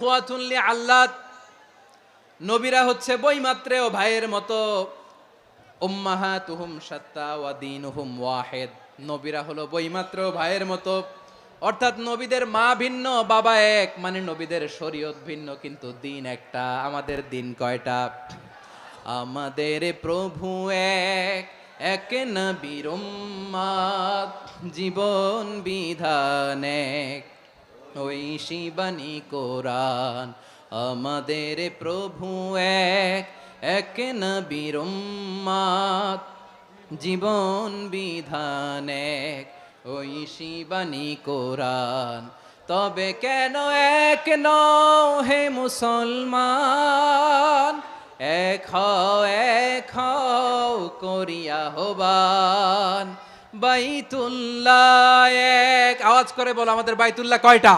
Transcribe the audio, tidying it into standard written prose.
ওয়াতুল্লি আল্লাহ, নবীরা হচ্ছে বইমাত্রেও ভাইয়ের মতো। উম্মাহাতুহুম শাত্তা ওয়া দীনুহুম ওয়াহিদ, নবীরা হলো বইমাত্রেও ভাইয়ের মতো। অর্থাৎ নবীদের মা ভিন্ন বাবা এক, মানে নবীদের শরীয়ত ভিন্ন কিন্তু দিন একটা। আমাদের দিন কয়টা? আমাদের প্রভু এক, এক নবীর উম্মত, জীবন বিধান এক, ওই শিবানী কোরআন। আমাদের প্রভু এক, এক নবীর উম্মত, জীবন বিধান এক, ওই শিবানী কোরআন। তবে কেন এক নও হে মুসলমান, এক হও করিয়া হবান। বাইতুল্লাহ এক, আওয়াজ করে বলো আমাদের বাইতুল্লাহ কয়টা?